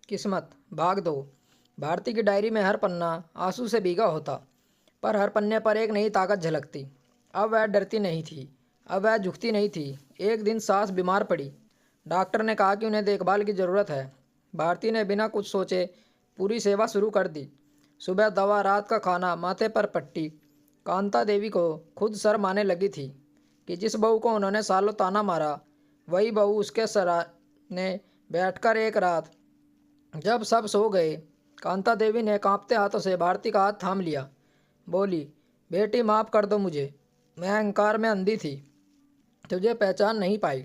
किस्मत भाग दो। भारती की डायरी में हर पन्ना आंसू से भीगा होता, पर हर पन्ने पर एक नई ताकत झलकती। अब वह डरती नहीं थी, अब वह झुकती नहीं थी। एक दिन सास बीमार पड़ी। डॉक्टर ने कहा कि उन्हें देखभाल की ज़रूरत है। भारती ने बिना कुछ सोचे पूरी सेवा शुरू कर दी। सुबह दवा, रात का खाना, माथे पर पट्टी। कांता देवी को खुद शर्म आने लगी थी कि जिस बहू को उन्होंने सालों ताना मारा, वही बहू उसके सराहने बैठकर एक रात जब सब सो गए, कांता देवी ने कांपते हाथों से भारती का हाथ थाम लिया। बोली, बेटी माफ़ कर दो मुझे, मैं अहंकार में अंधी थी, तुझे पहचान नहीं पाई।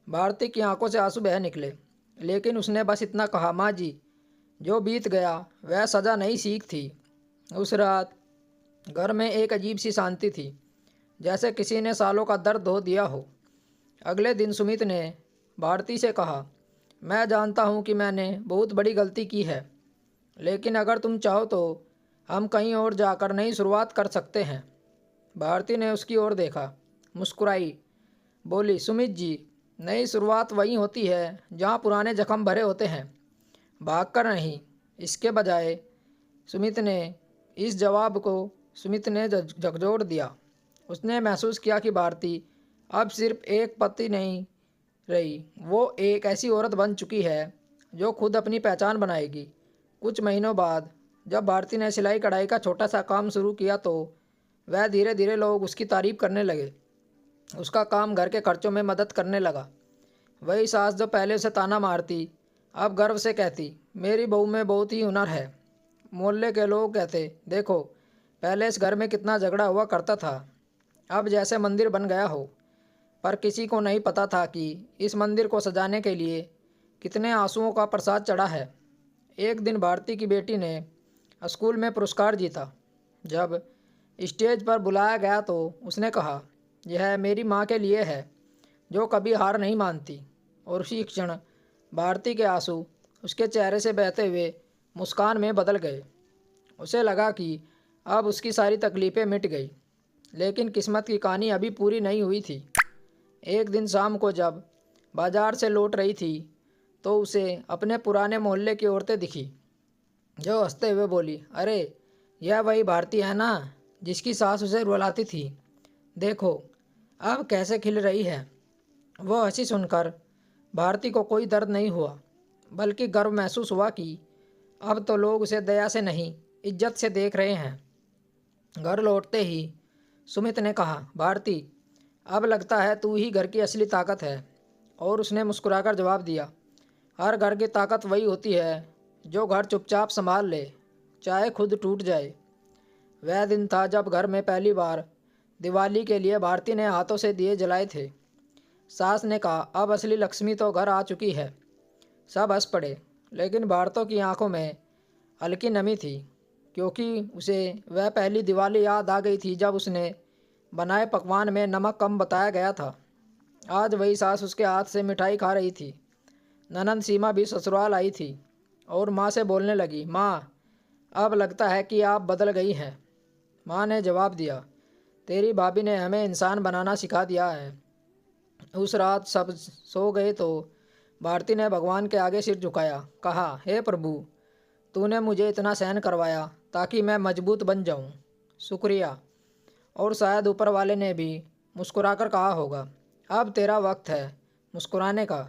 भारती की आंखों से आंसू बह निकले, लेकिन उसने बस इतना कहा, माँ जी, जो बीत गया वह सज़ा नहीं सीख थी। उस रात घर में एक अजीब सी शांति थी, जैसे किसी ने सालों का दर्द धो दिया हो। अगले दिन सुमित ने भारती से कहा, मैं जानता हूँ कि मैंने बहुत बड़ी गलती की है, लेकिन अगर तुम चाहो तो हम कहीं और जाकर नई शुरुआत कर सकते हैं। भारती ने उसकी ओर देखा, मुस्कुराई, बोली, सुमित जी, नई शुरुआत वहीं होती है जहाँ पुराने जख्म भरे होते हैं, भागकर नहीं। इसके बजाय सुमित ने इस जवाब को सुमित ने झकझोर दिया। उसने महसूस किया कि भारती अब सिर्फ एक पति नहीं रही, वो एक ऐसी औरत बन चुकी है जो खुद अपनी पहचान बनाएगी। कुछ महीनों बाद जब भारती ने सिलाई कढ़ाई का छोटा सा काम शुरू किया तो वह धीरे धीरे लोग उसकी तारीफ करने लगे। उसका काम घर के खर्चों में मदद करने लगा। वही सास जो पहले उसे ताना मारती, अब गर्व से कहती, मेरी बहू में बहुत ही हुनर है। मोहल्ले के लोग कहते, देखो, पहले इस घर में कितना झगड़ा हुआ करता था, अब जैसे मंदिर बन गया हो। पर किसी को नहीं पता था कि इस मंदिर को सजाने के लिए कितने आंसुओं का प्रसाद चढ़ा है। एक दिन भारती की बेटी ने स्कूल में पुरस्कार जीता। जब स्टेज पर बुलाया गया तो उसने कहा, यह मेरी माँ के लिए है जो कभी हार नहीं मानती। और उसी क्षण भारती के आंसू उसके चेहरे से बहते हुए मुस्कान में बदल गए। उसे लगा कि अब उसकी सारी तकलीफ़ें मिट गई, लेकिन किस्मत की कहानी अभी पूरी नहीं हुई थी। एक दिन शाम को जब बाजार से लौट रही थी तो उसे अपने पुराने मोहल्ले की औरतें दिखी, जो हंसते हुए बोली, अरे, यह वही भारती है ना जिसकी सास उसे रुलाती थी, देखो अब कैसे खिल रही है। वह हंसी सुनकर भारती को कोई दर्द नहीं हुआ, बल्कि गर्व महसूस हुआ कि अब तो लोग उसे दया से नहीं, इज्जत से देख रहे हैं। घर लौटते ही सुमित ने कहा, भारती, अब लगता है तू ही घर की असली ताकत है। और उसने मुस्कुराकर जवाब दिया, हर घर की ताकत वही होती है जो घर चुपचाप संभाल ले, चाहे खुद टूट जाए। वह दिन था जब घर में पहली बार दिवाली के लिए भारती ने हाथों से दिए जलाए थे। सास ने कहा, अब असली लक्ष्मी तो घर आ चुकी है। सब हंस पड़े, लेकिन भारतों की आंखों में हल्की नमी थी, क्योंकि उसे वह पहली दिवाली याद आ गई थी जब उसने बनाए पकवान में नमक कम बताया गया था। आज वही सास उसके हाथ से मिठाई खा रही थी। ननंद सीमा भी ससुराल आई थी और माँ से बोलने लगी, माँ, अब लगता है कि आप बदल गई हैं। माँ ने जवाब दिया, तेरी भाभी ने हमें इंसान बनाना सिखा दिया है। उस रात सब सो गए तो भारती ने भगवान के आगे सिर झुकाया, कहा, हे प्रभु, तूने मुझे इतना सहन करवाया ताकि मैं मजबूत बन जाऊं, शुक्रिया। और शायद ऊपर वाले ने भी मुस्कुराकर कहा होगा, अब तेरा वक्त है मुस्कुराने का।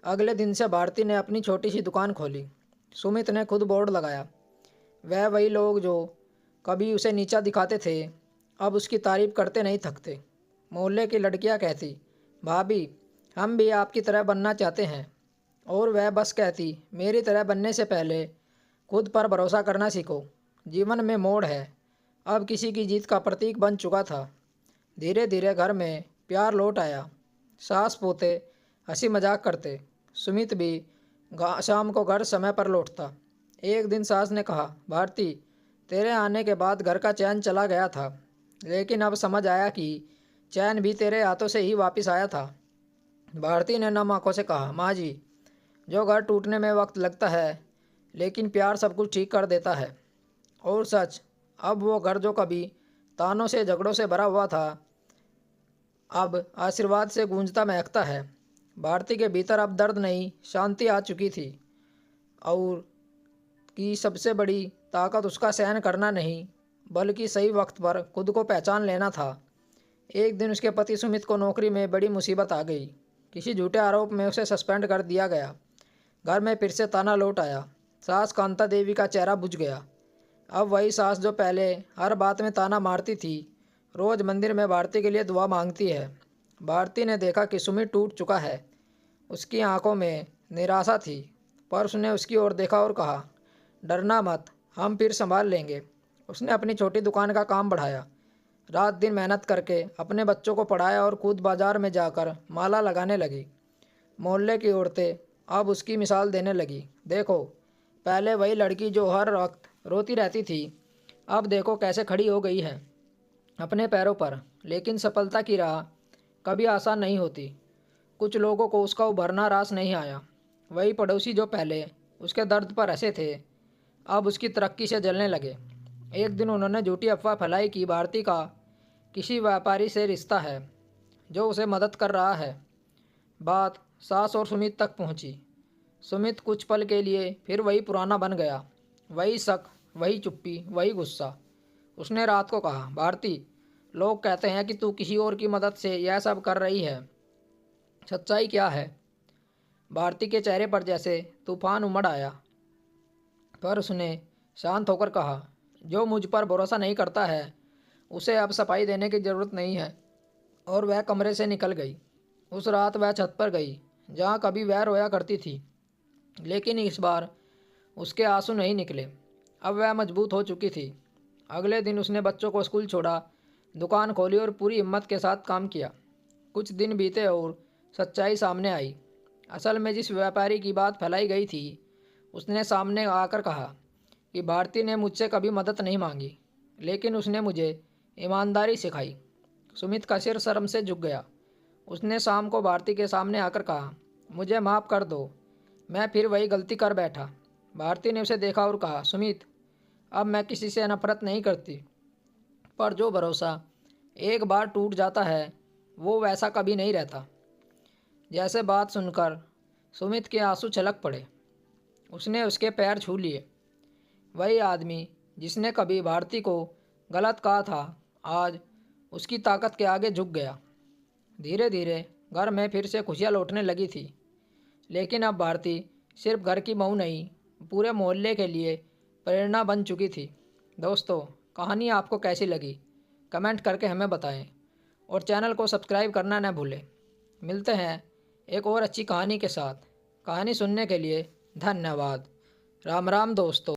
अगले दिन से भारती ने अपनी छोटी सी दुकान खोली। सुमित ने खुद बोर्ड लगाया। वह वही लोग जो कभी उसे नीचा दिखाते थे, अब उसकी तारीफ करते नहीं थकते। मोहल्ले की लड़कियां कहती, भाभी, हम भी आपकी तरह बनना चाहते हैं। और वह बस कहती, मेरी तरह बनने से पहले खुद पर भरोसा करना सीखो। जीवन में मोड़ है, अब किसी की जीत का प्रतीक बन चुका था। धीरे धीरे घर में प्यार लौट आया। सास पोते हंसी मजाक करते। सुमित भी शाम को घर समय पर लौटता। एक दिन सास ने कहा, भारती, तेरे आने के बाद घर का चैन चला गया था, लेकिन अब समझ आया कि चैन भी तेरे हाथों से ही वापस आया था। भारती ने नम आंखों से कहा, माँ जी, जो घर टूटने में वक्त लगता है, लेकिन प्यार सब कुछ ठीक कर देता है। और सच, अब वो घर जो कभी तानों से झगड़ों से भरा हुआ था, अब आशीर्वाद से गूंजता महकता है। भारती के भीतर अब दर्द नहीं, शांति आ चुकी थी। और कि सबसे बड़ी ताकत उसका सहन करना नहीं बल्कि सही वक्त पर खुद को पहचान लेना था। एक दिन उसके पति सुमित को नौकरी में बड़ी मुसीबत आ गई। किसी झूठे आरोप में उसे सस्पेंड कर दिया गया। घर में फिर से ताना लौट आया। सास कांता देवी का चेहरा बुझ गया। अब वही सास जो पहले हर बात में ताना मारती थी, रोज़ मंदिर में भारती के लिए दुआ मांगती है। भारती ने देखा कि सुमित टूट चुका है। उसकी आंखों में निराशा थी, पर उसने उसकी ओर देखा और कहा, डरना मत, हम फिर संभाल लेंगे। उसने अपनी छोटी दुकान का काम बढ़ाया। रात दिन मेहनत करके अपने बच्चों को पढ़ाया और खुद बाजार में जाकर माला लगाने लगी। मोहल्ले की औरतें अब उसकी मिसाल देने लगी। देखो, पहले वही लड़की जो हर वक्त रोती रहती थी, अब देखो कैसे खड़ी हो गई है अपने पैरों पर। लेकिन सफलता की राह कभी आसान नहीं होती। कुछ लोगों को उसका उभरना रास नहीं आया। वही पड़ोसी जो पहले उसके दर्द पर हंसे थे, अब उसकी तरक्की से जलने लगे। एक दिन उन्होंने झूठी अफवाह फैलाई कि भारती का किसी व्यापारी से रिश्ता है जो उसे मदद कर रहा है। बात सास और सुमित तक पहुंची। सुमित कुछ पल के लिए फिर वही पुराना बन गया। वही शक, वही चुप्पी, वही गुस्सा। उसने रात को कहा, भारती, लोग कहते हैं कि तू किसी और की मदद से यह सब कर रही है, सच्चाई क्या है? भारती के चेहरे पर जैसे तूफान उमड़ आया, पर उसने शांत होकर कहा, जो मुझ पर भरोसा नहीं करता है उसे अब सफाई देने की ज़रूरत नहीं है। और वह कमरे से निकल गई। उस रात वह छत पर गई जहाँ कभी वह रोया करती थी, लेकिन इस बार उसके आंसू नहीं निकले। अब वह मजबूत हो चुकी थी। अगले दिन उसने बच्चों को स्कूल छोड़ा, दुकान खोली और पूरी हिम्मत के साथ काम किया। कुछ दिन बीते और सच्चाई सामने आई। असल में जिस व्यापारी की बात फैलाई गई थी, उसने सामने आकर कहा कि भारती ने मुझसे कभी मदद नहीं मांगी, लेकिन उसने मुझे ईमानदारी सिखाई। सुमित का सिर शर्म से झुक गया। उसने शाम को भारती के सामने आकर कहा, मुझे माफ़ कर दो, मैं फिर वही गलती कर बैठा। भारती ने उसे देखा और कहा, सुमित, अब मैं किसी से नफरत नहीं करती, पर जो भरोसा एक बार टूट जाता है वो वैसा कभी नहीं रहता। जैसे बात सुनकर सुमित के आंसू छलक पड़े। उसने उसके पैर छू लिए। वही आदमी जिसने कभी भारती को गलत कहा था, आज उसकी ताकत के आगे झुक गया। धीरे धीरे घर में फिर से खुशियाँ लौटने लगी थी। लेकिन अब भारती सिर्फ घर की बहू नहीं, पूरे मोहल्ले के लिए प्रेरणा बन चुकी थी। दोस्तों, कहानी आपको कैसी लगी कमेंट करके हमें बताएं और चैनल को सब्सक्राइब करना न भूलें। मिलते हैं एक और अच्छी कहानी के साथ। कहानी सुनने के लिए धन्यवाद। राम राम दोस्तों।